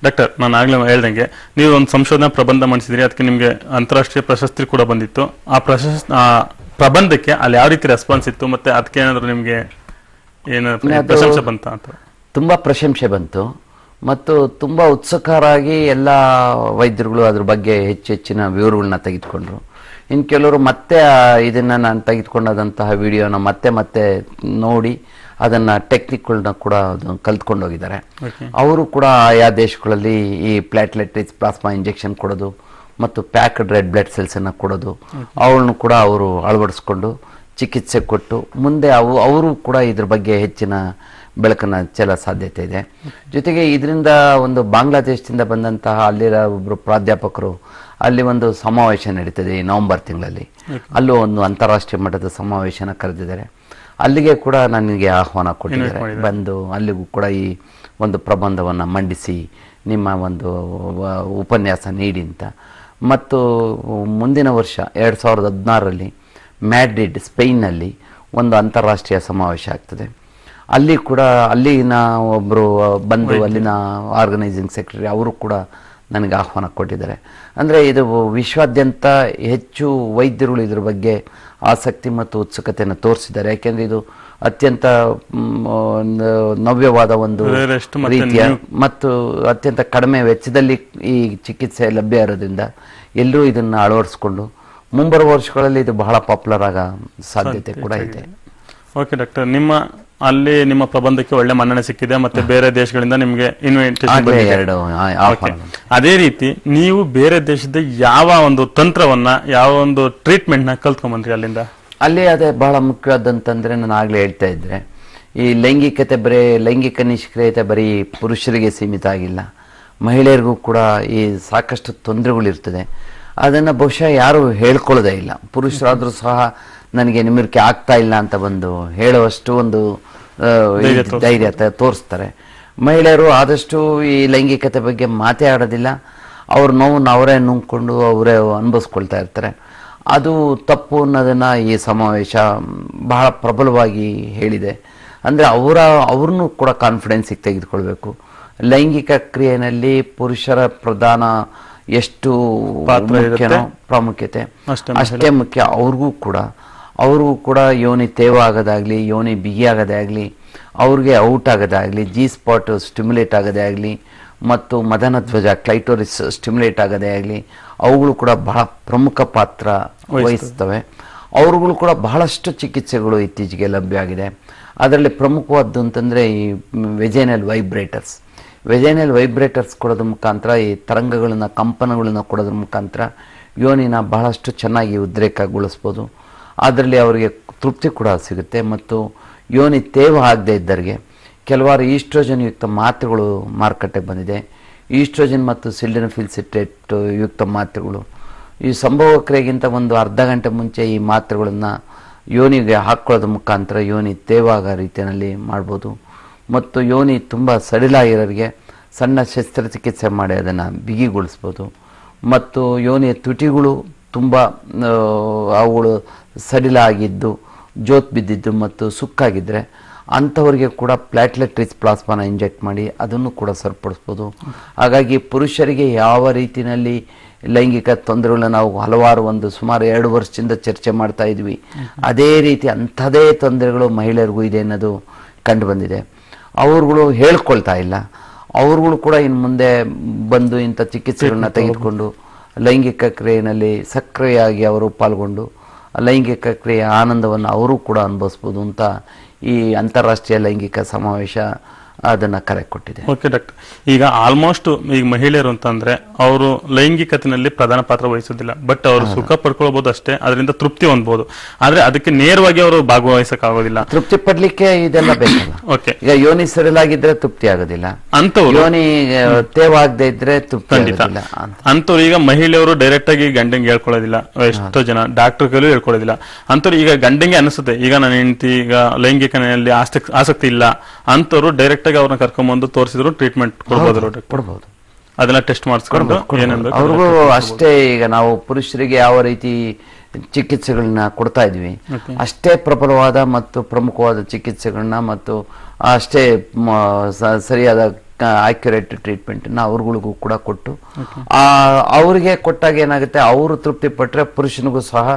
Doctor, ನಾನು ಆಗ್ಲೇ ಹೇಳ್ದಂಗೆ ನೀವು ಒಂದು ಸಂಶೋಧನಾ ಪ್ರಬಂಧ ಮಾಡಿಸಿದ್ರಿ, ಅದಕ್ಕೆ ನಿಮಗೆ ಅಂತಾರಾಷ್ಟ್ರೀಯ ಪ್ರಶಸ್ತಿ ಕೂಡ ಬಂದಿತ್ತು. ಆ ಪ್ರಬಂಧಕ್ಕೆ ಅಲ್ಲಿ ಯಾವ ರೀತಿ ರೆಸ್ಪಾನ್ಸ್ ಇತ್ತು, ಮತ್ತೆ ಅದಕ್ಕೆ ಏನಾದ್ರು ನಿಮಗೆ ಪ್ರಶಂಸೆ ಬಂತ ಅಂತ? ತುಂಬಾ ಪ್ರಶಂಸೆ ಬಂತು ಮತ್ತು ತುಂಬಾ ಉತ್ಸುಕರಾಗಿ ಎಲ್ಲ ವೈದ್ಯರುಗಳು ಅದ್ರ ಬಗ್ಗೆ ಹೆಚ್ಚಿನ ವಿವರಗಳನ್ನ ತೆಗೆದುಕೊಂಡ್ರು. ಇನ್ನು ಕೆಲವರು ಮತ್ತೆ ಇದನ್ನ ನಾನು ತೆಗೆದುಕೊಂಡಂತಹ ವಿಡಿಯೋನ ಮತ್ತೆ ನೋಡಿ ಅದನ್ನ ಟೆಕ್ನಿಕ್ಗಳನ್ನ ಕೂಡ ಕಲ್ತ್ಕೊಂಡು ಹೋಗಿದ್ದಾರೆ. ಅವರು ಕೂಡ ಆಯಾ ದೇಶಗಳಲ್ಲಿ ಈ ಪ್ಲಾಟ್ಲೆಟ್ ರಿಚ್ ಪ್ಲಾಸ್ಮಾ ಇಂಜೆಕ್ಷನ್ ಕೊಡೋದು ಮತ್ತು ಪ್ಯಾಕ್ಡ್ ರೆಡ್ ಬ್ಲಡ್ ಸೆಲ್ಸ್ ಅನ್ನ ಕೊಡೋದು ಅವಳನ್ನು ಕೂಡ ಅವರು ಅಳವಡಿಸ್ಕೊಂಡು ಚಿಕಿತ್ಸೆ ಕೊಟ್ಟು ಮುಂದೆ ಅವರು ಕೂಡ ಇದ್ರ ಬಗ್ಗೆ ಹೆಚ್ಚಿನ ಬೆಳಕನ್ನು ಚೆಲ್ಲ ಸಾಧ್ಯತೆ ಇದೆ. ಜೊತೆಗೆ ಇದರಿಂದ ಒಂದು ಬಾಂಗ್ಲಾದೇಶದಿಂದ ಬಂದಂತಹ ಅಲ್ಲಿನ ಒಬ್ಬರು ಪ್ರಾಧ್ಯಾಪಕರು ಅಲ್ಲಿ ಒಂದು ಸಮಾವೇಶ ನಡೀತದೆ ಈ ನವೆಂಬರ್ ತಿಂಗಳಲ್ಲಿ. ಅಲ್ಲೂ ಒಂದು ಅಂತಾರಾಷ್ಟ್ರೀಯ ಮಟ್ಟದ ಸಮಾವೇಶನ ಕರೆದಿದ್ದಾರೆ. ಅಲ್ಲಿಗೆ ಕೂಡ ನನಗೆ ಆಹ್ವಾನ ಕೊಟ್ಟಿದ್ದಾರೆ. ಬಂದು ಅಲ್ಲಿಗೂ ಕೂಡ ಈ ಒಂದು ಪ್ರಬಂಧವನ್ನು ಮಂಡಿಸಿ ನಿಮ್ಮ ಒಂದು ಉಪನ್ಯಾಸ ನೀಡಿ ಅಂತ. ಮತ್ತು ಮುಂದಿನ ವರ್ಷ 2016ರಲ್ಲಿ ಮ್ಯಾಡ್ರಿಡ್ ಸ್ಪೇನ್ನಲ್ಲಿ ಒಂದು ಅಂತಾರಾಷ್ಟ್ರೀಯ ಸಮಾವೇಶ ಆಗ್ತದೆ. ಅಲ್ಲಿ ಕೂಡ ಅಲ್ಲಿನ ಒಬ್ಬರು ಬಂದು ಅಲ್ಲಿನ ಆರ್ಗನೈಸಿಂಗ್ ಸೆಕ್ರೆಟರಿ ಅವರು ಕೂಡ ನನಗೆ ಆಹ್ವಾನ ಕೊಟ್ಟಿದ್ದಾರೆ. ಅಂದರೆ ಇದು ವಿಶ್ವಾದ್ಯಂತ ಹೆಚ್ಚು ವೈದ್ಯರುಗಳು ಇದ್ರ ಬಗ್ಗೆ ಆಸಕ್ತಿ ಮತ್ತು ಉತ್ಸುಕತೆಯನ್ನು ತೋರಿಸಿದ್ದಾರೆ. ಯಾಕೆಂದರೆ ಇದು ಅತ್ಯಂತ ನವ್ಯವಾದ ಒಂದು ರೀತಿಯ ಮತ್ತು ಅತ್ಯಂತ ಕಡಿಮೆ ವೆಚ್ಚದಲ್ಲಿ ಈ ಚಿಕಿತ್ಸೆ ಲಭ್ಯ ಇರೋದ್ರಿಂದ ಎಲ್ಲರೂ ಇದನ್ನು ಅಳವಡಿಸ್ಕೊಂಡು ಮುಂಬರುವ ವರ್ಷಗಳಲ್ಲಿ ಇದು ಬಹಳ ಪಾಪ್ಯುಲರ್ ಆಗೋ ಸಾಧ್ಯತೆ ಕೂಡ ಇದೆ. ಓಕೆ ಡಾಕ್ಟರ್, ನಿಮ್ಮ ಪ್ರಬಂಧಕ್ಕೆ ಒಳ್ಳೆ ಮನ್ನಣೆ ಸಿಕ್ಕಿದೆ, ಮತ್ತೆ ಬೇರೆ ದೇಶಗಳಿಂದ ನಿಮಗೆ ಇನ್ವಿಟೇಷನ್ ಬಂದಿದೆ. ಅದೇ ರೀತಿ ನೀವು ಬೇರೆ ದೇಶದ ಯಾವ ಒಂದು ತಂತ್ರವನ್ನ, ಯಾವ ಒಂದು ಟ್ರೀಟ್ಮೆಂಟ್ ನ ಕಲ್ತ್ಕೊಂಡ್ಬಂದ್ರಿ ಅಲ್ಲಿಂದ? ಅಲ್ಲಿ ಅದೇ ಬಹಳ ಮುಖ್ಯವಾದಂತಂದ್ರೆ ನಾನು ಆಗ್ಲೇ ಹೇಳ್ತಾ ಇದ್ರೆ ಈ ಲೈಂಗಿಕ ನಿಷ್ಕ್ರಿಯತೆ ಬರೀ ಪುರುಷರಿಗೆ ಸೀಮಿತ ಆಗಿಲ್ಲ, ಮಹಿಳೆಯರಿಗೂ ಕೂಡ ಈ ಸಾಕಷ್ಟು ತೊಂದರೆಗಳಿರ್ತದೆ. ಅದನ್ನು ಬಹುಶಃ ಯಾರು ಹೇಳ್ಕೊಳ್ಳೋದೇ ಇಲ್ಲ. ಪುರುಷರಾದ್ರೂ ಸಹ ನನಗೆ ನಿಮಿರಿಕೆ ಆಗ್ತಾ ಇಲ್ಲ ಅಂತ ಬಂದು ಹೇಳುವಷ್ಟು ಒಂದು ಧೈರ್ಯ ತೋರಿಸ್ತಾರೆ. ಮಹಿಳೆಯರು ಆದಷ್ಟು ಈ ಲೈಂಗಿಕತೆ ಬಗ್ಗೆ ಮಾತೇ ಆಡೋದಿಲ್ಲ. ಅವ್ರ ನೋವನ್ನು ಅವರೇ ನುಂಗ್ಕೊಂಡು ಅವರೇ ಅನುಭವಿಸ್ಕೊಳ್ತಾ ಇರ್ತಾರೆ. ಅದು ತಪ್ಪು ಅನ್ನೋದನ್ನು ಈ ಸಮಾವೇಶ ಬಹಳ ಪ್ರಬಲವಾಗಿ ಹೇಳಿದೆ. ಅಂದರೆ ಅವ್ರನ್ನೂ ಕೂಡ ಕಾನ್ಫಿಡೆನ್ಸಿಗೆ ತೆಗೆದುಕೊಳ್ಬೇಕು. ಲೈಂಗಿಕ ಕ್ರಿಯೆಯಲ್ಲಿ ಪುರುಷರ ಪ್ರಧಾನ ಎಷ್ಟು ಪ್ರಾಮುಖ್ಯತೆ ಅಷ್ಟೇ ಮುಖ್ಯ ಅವ್ರಿಗೂ ಕೂಡ ಯೋನಿ ತೇವ ಆಗೋದಾಗ್ಲಿ, ಯೋನಿ ಬಿಗಿ ಆಗೋದೇ ಆಗಲಿ, ಅವ್ರಿಗೆ ಔಟ್ ಆಗೋದೇ ಆಗಲಿ, ಜಿ ಸ್ಪಾಟ್ ಸ್ಟಿಮ್ಯುಲೇಟ್ ಆಗೋದೇ ಆಗಲಿ ಮತ್ತು ಮದನ ಧ್ವಜ ಕ್ಲೈಟೋರಿಸ್ ಸ್ಟಿಮ್ಯುಲೇಟ್ ಆಗೋದೇ ಆಗಲಿ, ಅವುಗಳು ಕೂಡ ಬಹಳ ಪ್ರಮುಖ ಪಾತ್ರ ವಹಿಸ್ತವೆ. ಅವ್ರುಗಳು ಕೂಡ ಬಹಳಷ್ಟು ಚಿಕಿತ್ಸೆಗಳು ಇತ್ತೀಚೆಗೆ ಲಭ್ಯ ಆಗಿದೆ. ಅದರಲ್ಲಿ ಪ್ರಮುಖವಾದ್ದು ಅಂತಂದರೆ ಈ ವೆಜೈನಲ್ ವೈಬ್ರೇಟರ್ಸ್ ಕೊಡೋದ್ರ ಮುಖಾಂತರ, ಈ ತರಂಗಗಳನ್ನು ಕಂಪನಗಳನ್ನು ಕೊಡೋದ್ರ ಮುಖಾಂತರ ಯೋನಿನ ಬಹಳಷ್ಟು ಚೆನ್ನಾಗಿ ಉದ್ರೇಕಗೊಳಿಸ್ಬೋದು. ಅದರಲ್ಲಿ ಅವರಿಗೆ ತೃಪ್ತಿ ಕೂಡ ಸಿಗುತ್ತೆ. ಮತ್ತು ಯೋನಿ ತೇವ ಆಗದೆ ಇದ್ದವರಿಗೆ ಕೆಲವಾರು ಈಸ್ಟ್ರೋಜನ್ ಯುಕ್ತ ಮಾತ್ರೆಗಳು ಮಾರುಕಟ್ಟೆಗೆ ಬಂದಿದೆ. ಈಸ್ಟ್ರೋಜನ್ ಮತ್ತು ಸಿಲ್ಡೆನಫಿಲ್ ಸಿಟ್ರೇಟ್ ಯುಕ್ತ ಮಾತ್ರೆಗಳು ಈ ಸಂಭವ ಕ್ರಿಯೆಗಿಂತ ಒಂದು ಅರ್ಧ ಗಂಟೆ ಮುಂಚೆ ಈ ಮಾತ್ರೆಗಳನ್ನು ಯೋನಿಗೆ ಹಾಕ್ಕೊಳ್ಳೋದ್ರ ಮುಖಾಂತರ ಯೋನಿ ತೇವ ಆಗೋ ರೀತಿಯಲ್ಲಿ ಮಾಡ್ಬೋದು. ಮತ್ತು ಯೋನಿ ತುಂಬ ಸಡಿಲಾಗಿರೋರಿಗೆ ಸಣ್ಣ ಶಸ್ತ್ರಚಿಕಿತ್ಸೆ ಮಾಡಿ ಅದನ್ನು ಬಿಗಿಗೊಳಿಸ್ಬೋದು. ಮತ್ತು ಯೋನಿಯ ತುಟಿಗಳು ತುಂಬ ಅವುಗಳು ಸಡಿಲಾಗಿದ್ದು, ಜೋತ್ ಬಿದ್ದಿದ್ದು ಮತ್ತು ಸುಕ್ಕಾಗಿದ್ದರೆ ಅಂಥವರಿಗೆ ಕೂಡ ಪ್ಲಾಟ್ಲೆಟ್ ರಿಚ್ ಪ್ಲಾಸ್ಮಾನ ಇಂಜೆಕ್ಟ್ ಮಾಡಿ ಅದನ್ನು ಕೂಡ ಸರಿಪಡಿಸ್ಬೋದು. ಹಾಗಾಗಿ ಪುರುಷರಿಗೆ ಯಾವ ರೀತಿಯಲ್ಲಿ ಲೈಂಗಿಕ ತೊಂದರೆಗಳನ್ನ ನಾವು ಹಲವಾರು ಸುಮಾರು 2 ವರ್ಷದಿಂದ ಚರ್ಚೆ ಮಾಡ್ತಾ ಇದ್ವಿ, ಅದೇ ರೀತಿ ಅಂಥದೇ ತೊಂದರೆಗಳು ಮಹಿಳೆಯರಿಗೂ ಇದೆ ಅನ್ನೋದು ಕಂಡು ಬಂದಿದೆ. ಅವ್ರುಗಳು ಹೇಳ್ಕೊಳ್ತಾ ಇಲ್ಲ. ಅವ್ರುಗಳು ಕೂಡ ಇನ್ನು ಮುಂದೆ ಬಂದು ಇಂಥ ಚಿಕಿತ್ಸೆಗಳನ್ನ ತೆಗೆದುಕೊಂಡು ಲೈಂಗಿಕ ಕ್ರಿಯೆಯಲ್ಲಿ ಸಕ್ರಿಯವಾಗಿ ಅವರು ಪಾಲ್ಗೊಂಡು ಲೈಂಗಿಕ ಕ್ರಿಯೆಯ ಆನಂದವನ್ನು ಅವರು ಕೂಡ ಅನುಭವಿಸ್ಬೋದು ಅಂತ ಈ ಅಂತಾರಾಷ್ಟ್ರೀಯ ಲೈಂಗಿಕ ಸಮಾವೇಶ ಅದನ್ನ ಕರೆ ಕೊಟ್ಟಿದೆ. ಓಕೆ ಡಾಕ್ಟರ್, ಈಗ ಆಲ್ಮೋಸ್ಟ್ ಈಗ ಮಹಿಳೆಯರು ಅಂತಂದ್ರೆ ಅವರು ಲೈಂಗಿಕತೆಯಲ್ಲಿ ಪ್ರಧಾನ ಪಾತ್ರ ವಹಿಸೋದಿಲ್ಲ, ಬಟ್ ಅವರು ಸುಖ ಪಡ್ಕೊಳ್ಬಹುದು ಅಷ್ಟೇ, ಅದರಿಂದ ತೃಪ್ತಿ ಹೊಂದಬಹುದು. ಆದ್ರೆ ಅದಕ್ಕೆ ನೇರವಾಗಿ ಅವರು ಭಾಗವಹಿಸಕ್ ಆಗೋದಿಲ್ಲ. ತೃಪ್ತಿ ಪಡ್ಲಿಕ್ಕೆ ಇದೆಲ್ಲ ಬೇಕಲ್ಲ. ಓಕೆ, ಈಗ ಯೋನಿ ಸಡಿಲಾಗಿದ್ರೆ ತೃಪ್ತಿ ಆಗೋದಿಲ್ಲ, ಅಂತವ್ರು ಯೋನಿ ತೇವ ಆಗದೆ ಇದ್ರೆ ತೃಪ್ತಿ ಆಗೋದಿಲ್ಲ. ಅಂತವ್ರು ಈಗ ಮಹಿಳೆಯರು ಡೈರೆಕ್ಟ್ ಆಗಿ ಗಂಡಂಗೆ ಹೇಳ್ಕೊಳ್ಳೋದಿಲ್ಲ, ಎಷ್ಟೋ ಜನ ಡಾಕ್ಟರ್ ಕೈಲೂ ಹೇಳ್ಕೊಳ್ಳೋದಿಲ್ಲ. ಅಂತವ್ರು ಈಗ ಗಂಡಂಗೆ ಅನಿಸುತ್ತೆ ಈಗ ನನ್ನ ಹೆಂಡತಿ ಈಗ ಲೈಂಗಿಕತೆಯಲ್ಲಿ ಆಸಕ್ತಿ ಇಲ್ಲ ಅಂತವ್ರು ಡೈರೆಕ್ಟ್ ಅವ್ರನ್ನ ಕರ್ಕೊಂಡ್ಬಂದು ತೋರಿಸಿದ್ರು ಟ್ರೀಟ್ಮೆಂಟ್ ಕೊಡಬಹುದು. ಅದೆಲ್ಲ ಟೆಸ್ಟ್ ಮಾಡಿಸ್ಕೊಂಡು ಅವ್ರಿಗೂ ಅಷ್ಟೇ. ಈಗ ನಾವು ಪುರುಷರಿಗೆ ಯಾವ ರೀತಿ ಚಿಕಿತ್ಸೆಗಳನ್ನ ಕೊಡ್ತಾ ಇದ್ವಿ, ಅಷ್ಟೇ ಪ್ರಬಲವಾದ ಮತ್ತು ಪ್ರಮುಖವಾದ ಚಿಕಿತ್ಸೆಗಳನ್ನ ಮತ್ತು ಅಷ್ಟೇ ಸರಿಯಾದ ಆಕ್ಯುರೇಟ್ ಟ್ರೀಟ್ಮೆಂಟನ್ನು ಅವ್ರಗಳಿಗೂ ಕೂಡ ಕೊಟ್ಟು ಅವ್ರಿಗೆ ಕೊಟ್ಟಾಗ ಏನಾಗುತ್ತೆ, ಅವರು ತೃಪ್ತಿ ಪಟ್ಟರೆ ಪುರುಷನಿಗೂ ಸಹ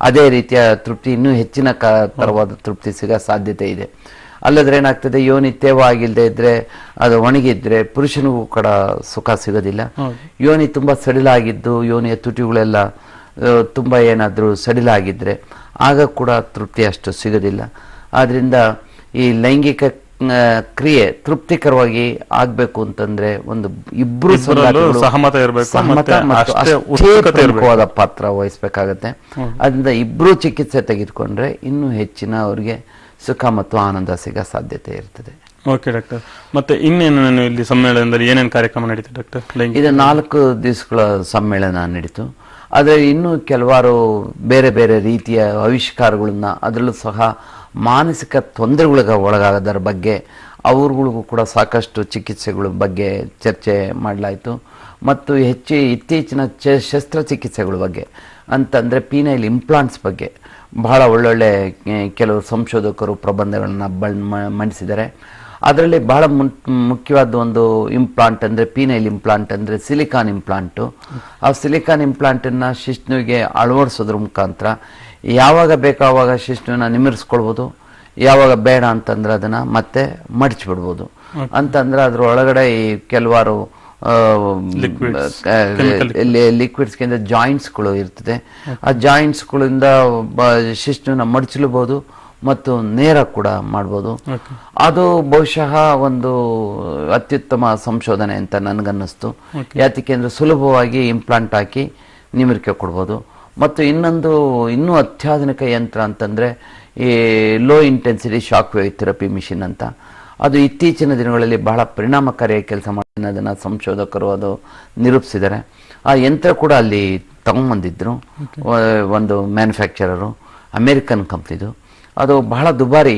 ಅದೇ ರೀತಿಯ ತೃಪ್ತಿ, ಇನ್ನೂ ಹೆಚ್ಚಿನ ತರವಾದ ತೃಪ್ತಿ ಸಿಗೋ ಸಾಧ್ಯತೆ ಇದೆ. ಅಲ್ಲದ್ರೆ ಏನಾಗ್ತದೆ, ಯೋನಿ ತೇವ ಆಗಿಲ್ಲದೆ ಇದ್ರೆ, ಅದು ಒಣಗಿದ್ರೆ ಪುರುಷನಿಗೂ ಕೂಡ ಸುಖ ಸಿಗೋದಿಲ್ಲ. ಯೋನಿ ತುಂಬಾ ಸಡಿಲಾಗಿದ್ದು, ಯೋನಿಯ ತುಟಿಗಳೆಲ್ಲ ತುಂಬಾ ಏನಾದರೂ ಸಡಿಲಾಗಿದ್ರೆ ಆಗ ಕೂಡ ತೃಪ್ತಿ ಅಷ್ಟು ಸಿಗೋದಿಲ್ಲ. ಆದ್ರಿಂದ ಈ ಲೈಂಗಿಕ ಕ್ರಿಯೆ ತೃಪ್ತಿಕರವಾಗಿ ಆಗ್ಬೇಕು ಅಂತಂದ್ರೆ ಒಂದು ಇಬ್ರು ಸಹಮತ ಇರಬೇಕು, ಪ್ರಮುಖವಾದ ಪಾತ್ರ ವಹಿಸ್ಬೇಕಾಗತ್ತೆ. ಅದರಿಂದ ಇಬ್ರು ಚಿಕಿತ್ಸೆ ತೆಗೆದುಕೊಂಡ್ರೆ ಇನ್ನೂ ಹೆಚ್ಚಿನ ಅವ್ರಿಗೆ ಸುಖ ಮತ್ತು ಆನಂದ ಸಿಗೋ ಸಾಧ್ಯತೆ ಇರ್ತದೆ. ಓಕೆ ಡಾಕ್ಟರ್, ಮತ್ತೆ ಇನ್ನೇನು ಇಲ್ಲಿ ಸಮ್ಮೇಳನದಲ್ಲಿ ಏನೇನು ಕಾರ್ಯಕ್ರಮ ನಡೀತು ಡಾಕ್ಟರ್? ಇದು 4 ದಿವಸಗಳ ಸಮ್ಮೇಳನ ನಡೀತು. ಆದರೆ ಇನ್ನೂ ಕೆಲವಾರು ಬೇರೆ ಬೇರೆ ರೀತಿಯ ಆವಿಷ್ಕಾರಗಳನ್ನ, ಅದರಲ್ಲೂ ಸಹ ಮಾನಸಿಕ ತೊಂದರೆಗಳಿಗೆ ಒಳಗಾಗೋದರ ಬಗ್ಗೆ ಅವ್ರಗಳಿಗೂ ಕೂಡ ಸಾಕಷ್ಟು ಚಿಕಿತ್ಸೆಗಳ ಬಗ್ಗೆ ಚರ್ಚೆ ಮಾಡಲಾಯಿತು. ಮತ್ತು ಇತ್ತೀಚಿನ ಶಸ್ತ್ರಚಿಕಿತ್ಸೆಗಳ ಬಗ್ಗೆ ಅಂತಂದರೆ ಪೀನೈಲ್ ಇಂಪ್ಲಾಂಟ್ಸ್ ಬಗ್ಗೆ ಬಹಳ ಒಳ್ಳೊಳ್ಳೆ ಕೆಲವು ಸಂಶೋಧಕರು ಪ್ರಬಂಧಗಳನ್ನು ಮಂಡಿಸಿದ್ದಾರೆ. ಅದರಲ್ಲಿ ಬಹಳ ಮುಖ್ಯವಾದ ಒಂದು ಇಂಪ್ಲಾಂಟ್ ಅಂದರೆ ಪೀನೈಲ್ ಇಂಪ್ಲಾಂಟ್ ಅಂದರೆ ಸಿಲಿಕಾನ್ ಇಂಪ್ಲಾಂಟು. ಆ ಸಿಲಿಕಾನ್ ಇಂಪ್ಲಾಂಟನ್ನು ಶಿಶ್ನುವಿಗೆ ಅಳವಡಿಸೋದ್ರ ಮುಖಾಂತರ ಯಾವಾಗ ಬೇಕೋ ಆವಾಗ ಶಿಶ್ನುವನ್ನ ನಿಮಿರಿಸ್ಕೊಳ್ಬೋದು, ಯಾವಾಗ ಬೇಡ ಅಂತಂದ್ರೆ ಅದನ್ನು ಮತ್ತೆ ಮಡಚಿಬಿಡ್ಬೋದು. ಅಂತಂದ್ರೆ ಅದ್ರ ಒಳಗಡೆ ಈ ಕೆಲವಾರು ಲಿಕ್ವಿಡ್ಸ್ಗಿಂತ ಜಾಯಿಂಟ್ಸ್ಗಳು ಇರ್ತದೆ. ಆ ಜಾಯಿಂಟ್ಸ್ಗಳಿಂದ ಶಿಶ್ನುವನ್ನ ಮಡಚಲಬಹುದು ಮತ್ತು ನೇರ ಕೂಡ ಮಾಡ್ಬೋದು. ಅದು ಬಹುಶಃ ಒಂದು ಅತ್ಯುತ್ತಮ ಸಂಶೋಧನೆ ಅಂತ ನನಗನ್ನಿಸ್ತು. ಯಾತಕ್ಕೆ ಅಂದರೆ ಸುಲಭವಾಗಿ ಇಂಪ್ಲಾಂಟ್ ಹಾಕಿ ನಿಮಿರಿಕೆ ಕೊಡ್ಬೋದು. ಮತ್ತು ಇನ್ನೂ ಅತ್ಯಾಧುನಿಕ ಯಂತ್ರ ಅಂತಂದರೆ ಈ low intensity shock wave therapy machine ಅಂತ. ಅದು ಇತ್ತೀಚಿನ ದಿನಗಳಲ್ಲಿ ಬಹಳ ಪರಿಣಾಮಕಾರಿಯಾಗಿ ಕೆಲಸ ಮಾಡಿ ಅದನ್ನು ಸಂಶೋಧಕರು ಅದು ನಿರೂಪಿಸಿದ್ದಾರೆ. ಆ ಯಂತ್ರ ಕೂಡ ಅಲ್ಲಿ ತಗೊಂಬಂದಿದ್ರು ಒಂದು ಮ್ಯಾನುಫ್ಯಾಕ್ಚರರು, ಅಮೇರಿಕನ್ ಕಂಪ್ನಿದು. ಅದು ಬಹಳ ದುಬಾರಿ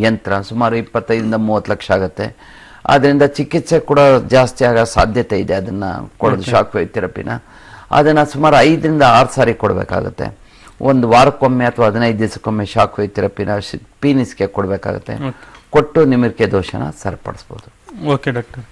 ಯಂತ್ರ, ಸುಮಾರು 25-30 ಲಕ್ಷ ಆಗುತ್ತೆ. ಆದ್ದರಿಂದ ಚಿಕಿತ್ಸೆ ಕೂಡ ಜಾಸ್ತಿ ಆಗೋ ಸಾಧ್ಯತೆ ಇದೆ. ಅದನ್ನು ಕೊಡೋದು ಶಾಕ್ ವೇವ್ ಥೆರಪಿನ ಅದನ್ನು ಸುಮಾರು 5-6 ಸಾರಿ ಕೊಡಬೇಕಾಗುತ್ತೆ. ಒಂದು ವಾರಕ್ಕೊಮ್ಮೆ ಅಥವಾ 15 ದಿವಸಕ್ಕೊಮ್ಮೆ ಶಾಕ್ ವೇವ್ ಥೆರಪಿನ ಪೀನಿಸ್ಗೆ ಕೊಡಬೇಕಾಗುತ್ತೆ. ಕೊಟ್ಟು ನಿಮಿರಿಕೆ ದೋಷನ ಸರಿಪಡಿಸ್ಬೋದು. Okay doctor.